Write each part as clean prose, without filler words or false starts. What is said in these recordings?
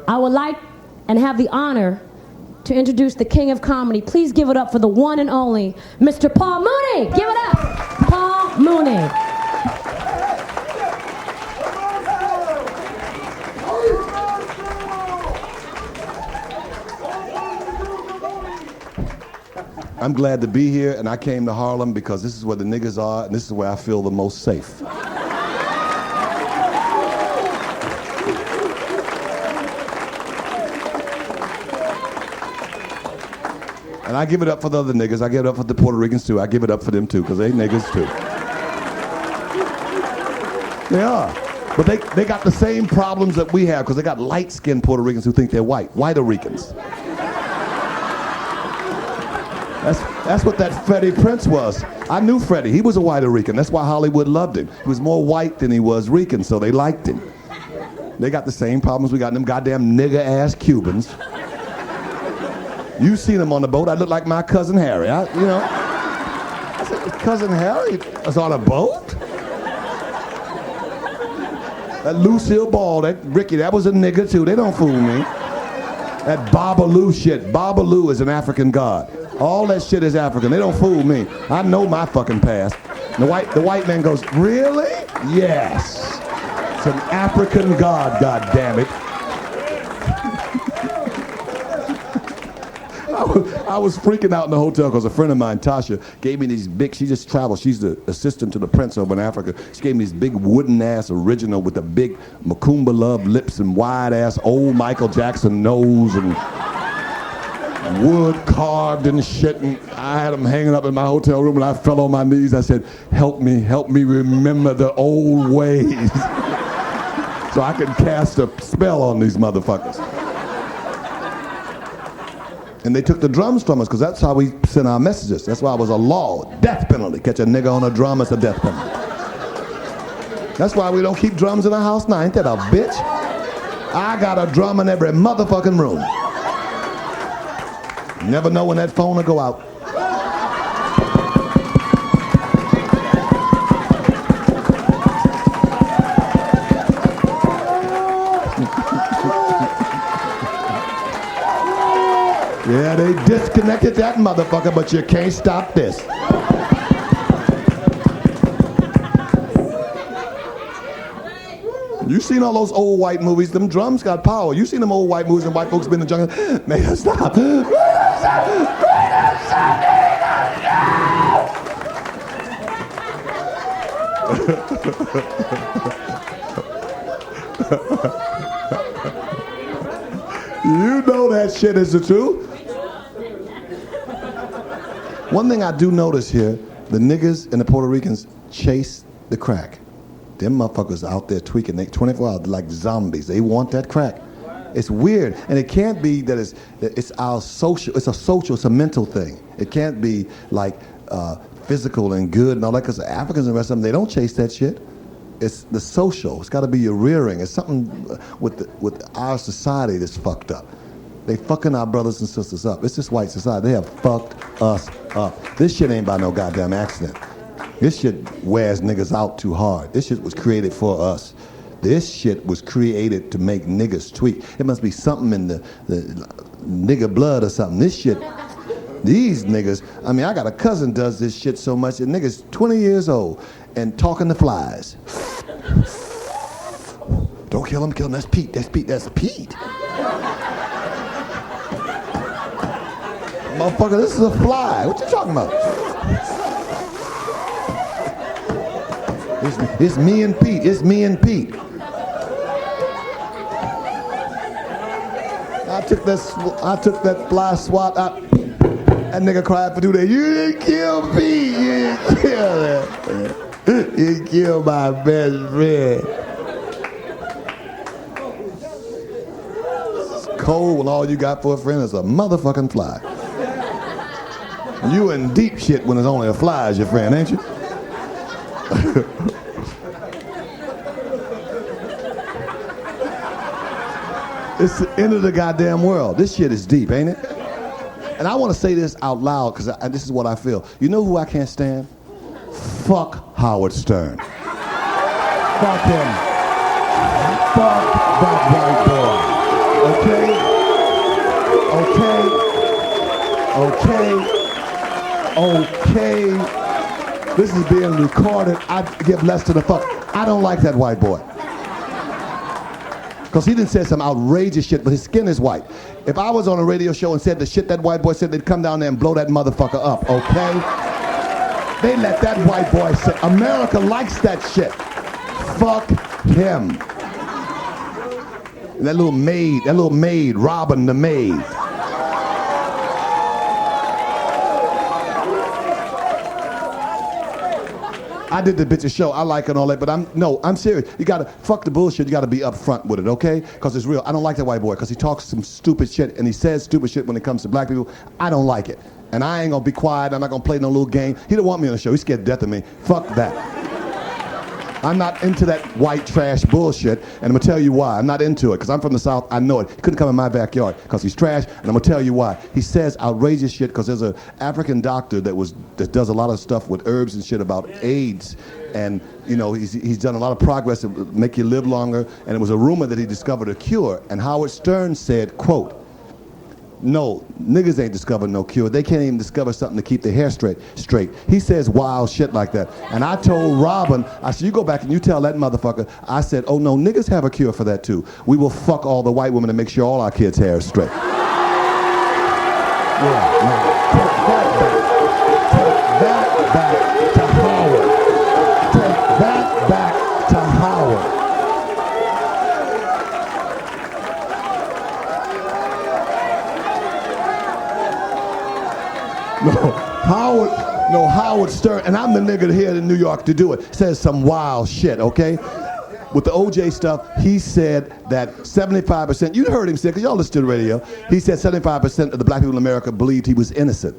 I would like and have the honor to introduce the king of comedy. Please give it up for the one and only Mr. Paul Mooney. Give it up, Paul Mooney. I'm glad to be here, and I came to Harlem because this is where the niggas are, and this is where I feel the most safe. And I give it up for the other niggas. I give it up for the Puerto Ricans too. I give it up for them too, because they niggas too. They are. But they got the same problems that we have, because they got light-skinned Puerto Ricans who think they're white. Whiter Ricans. That's what that Freddie Prince was. I knew Freddie. He was a whiter Rican. That's why Hollywood loved him. He was more white than he was Rican, so they liked him. They got the same problems we got, them goddamn nigger-ass Cubans. You seen him on the boat. I look like my cousin Harry. I said, Cousin Harry was on a boat? That Lucille Ball, that Ricky, that was a nigger too. They don't fool me. That Babalu shit. Babalu is an African god. All that shit is African. They don't fool me. I know my fucking past. The white man goes, really? Yes. It's an African god, goddammit. I was freaking out in the hotel because a friend of mine, Tasha, gave me these big, she just travels, she's the assistant to the prince over in Africa. She gave me this big wooden ass original with the big Macumba Love lips and wide ass old Michael Jackson nose and wood carved and shit, and I had them hanging up in my hotel room, and I fell on my knees. I said, help me remember the old ways so I can cast a spell on these motherfuckers. And they took the drums from us, because that's how we sent our messages. That's why it was a law, death penalty. Catch a nigga on a drum, it's a death penalty. That's why we don't keep drums in our house now, ain't that a bitch? I got a drum in every motherfucking room. You never know when that phone will go out. Yeah, they disconnected that motherfucker, but you can't stop this. You seen all those old white movies? Them drums got power. You seen them old white movies and white folks been in the jungle? Man, stop. You know that shit is the truth. One thing I do notice here, the niggas and the Puerto Ricans chase the crack. Them motherfuckers out there tweaking, they 24 hours like zombies. They want that crack. It's weird, and it can't be that it's our social. It's a social. It's a mental thing. It can't be like physical and good and all that. Because Africans and the rest of them, they don't chase that shit. It's the social. It's got to be your rearing. It's something with our society that's fucked up. They fucking our brothers and sisters up. It's this white society. They have fucked us up. This shit ain't by no goddamn accident. This shit wears niggas out too hard. This shit was created for us. This shit was created to make niggas tweak. It must be something in the nigga blood or something. This shit, these niggas, I mean, I got a cousin does this shit so much. The nigga's 20 years old and talking to flies. Don't kill him, kill him. That's Pete, that's Pete, that's Pete. Motherfucker, this is a fly. What you talking about? It's me and Pete. It's me and Pete. I took that fly swat out. That nigga cried for 2 days. You didn't kill Pete. You didn't kill him. You killed my best friend. It's cold when all you got for a friend is a motherfucking fly. You in deep shit when it's only a fly as your friend, ain't you? It's the end of the goddamn world. This shit is deep, ain't it? And I want to say this out loud because this is what I feel. You know who I can't stand? Fuck Howard Stern. Fuck him. Fuck that white boy. Okay. This is being recorded. I give less to the fuck. I don't like that white boy. Because he didn't say some outrageous shit, but his skin is white. If I was on a radio show and said the shit that white boy said, they'd come down there and blow that motherfucker up, okay? They let that white boy say, America likes that shit. Fuck him. And that little maid, Robin the maid. I did the bitch's show. I like it and all that, but I'm serious. You gotta fuck the bullshit. You gotta be upfront with it, okay? Because it's real. I don't like that white boy because he talks some stupid shit and he says stupid shit when it comes to black people. I don't like it, and I ain't gonna be quiet. I'm not gonna play no little game. He don't want me on the show. He's scared to death of me. Fuck that. I'm not into that white trash bullshit, and I'm gonna tell you why. I'm not into it because I'm from the South. I know it. He couldn't come in my backyard because he's trash, and I'm gonna tell you why. He says outrageous shit because there's an African doctor that does a lot of stuff with herbs and shit about AIDS, and you know he's done a lot of progress to make you live longer. And it was a rumor that he discovered a cure, and Howard Stern said, "quote, no, niggas ain't discovered no cure. They can't even discover something to keep their hair straight. He says wild shit like that. And I told Robin, I said, you go back and you tell that motherfucker, I said, oh no, niggas have a cure for that too. We will fuck all the white women and make sure all our kids' hair is straight. Yeah, take that back to Howard. Take that back to Howard. Howard Stern, and I'm the nigga here in New York to do it, says some wild shit, okay? With the OJ stuff, he said that 75%, you heard him say, because y'all listen to the radio, he said 75% of the black people in America believed he was innocent.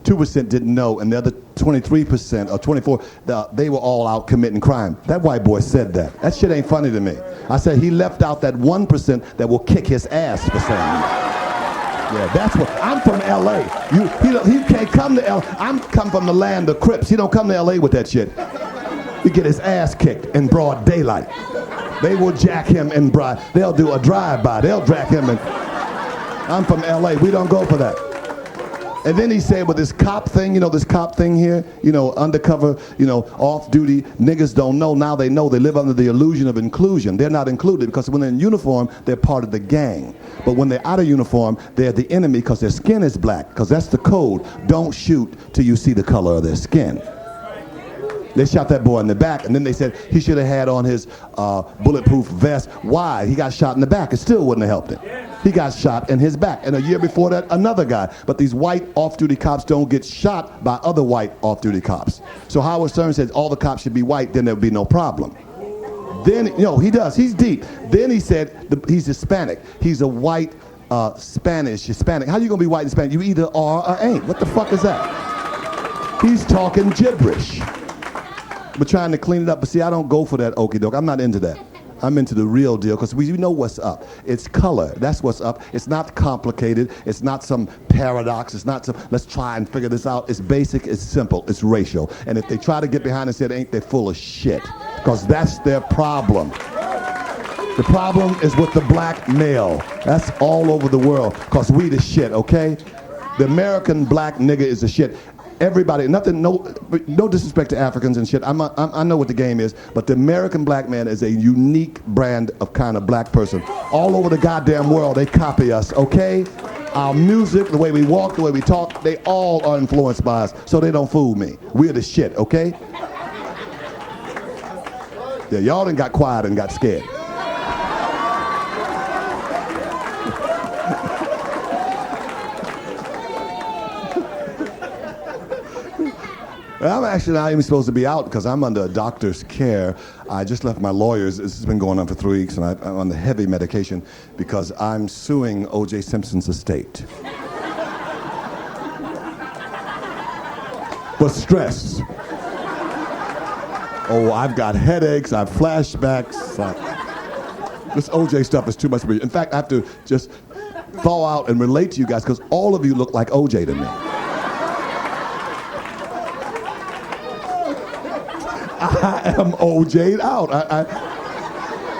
2% didn't know, and the other 23% or 24%, they were all out committing crime. That white boy said that. That shit ain't funny to me. I said he left out that 1% that will kick his ass for saying that. Yeah, that's what, I'm from LA. He can't come to LA. I'm come from the land of Crips. He don't come to LA with that shit. He get his ass kicked in broad daylight. They will jack him in broad, they'll do a drive-by. They'll jack him in. I'm from LA. We don't go for that. And then he said with this cop thing, here, undercover, off-duty, niggas don't know. Now they know. They live under the illusion of inclusion. They're not included because when they're in uniform, they're part of the gang. But when they're out of uniform, they're the enemy because their skin is black, because that's the code. Don't shoot till you see the color of their skin. They shot that boy in the back, and then they said he should have had on his bulletproof vest. Why? He got shot in the back. It still wouldn't have helped him. He got shot in his back. And a year before that, another guy. But these white off-duty cops don't get shot by other white off-duty cops. So Howard Stern says all the cops should be white, then there would be no problem. Then, he does. He's deep. Then he said he's Hispanic. He's a white Hispanic. How you going to be white and Hispanic? You either are or ain't. What the fuck is that? He's talking gibberish. We're trying to clean it up. But see, I don't go for that okie doke. I'm not into that. I'm into the real deal because we know what's up. It's color. That's what's up. It's not complicated. It's not some paradox. It's not some, let's try and figure this out. It's basic. It's simple. It's racial. And if they try to get behind and say it ain't, they're full of shit because that's their problem. The problem is with the black male. That's all over the world because we the shit, okay? The American black nigga is the shit. Everybody, no disrespect to Africans and shit. I know what the game is, but the American black man is a unique brand of kind of black person. All over the goddamn world, they copy us, okay? Our music, the way we walk, the way we talk, they all are influenced by us, so they don't fool me. We're the shit, okay? Yeah, y'all done got quiet and got scared. I'm actually not even supposed to be out because I'm under a doctor's care. I just left my lawyers. This has been going on for 3 weeks, and I'm on the heavy medication because I'm suing O.J. Simpson's estate. For stress. Oh, I've got headaches, I have flashbacks. This O.J. stuff is too much for me. In fact, I have to just thaw out and relate to you guys because all of you look like O.J. to me. I am OJ'd out.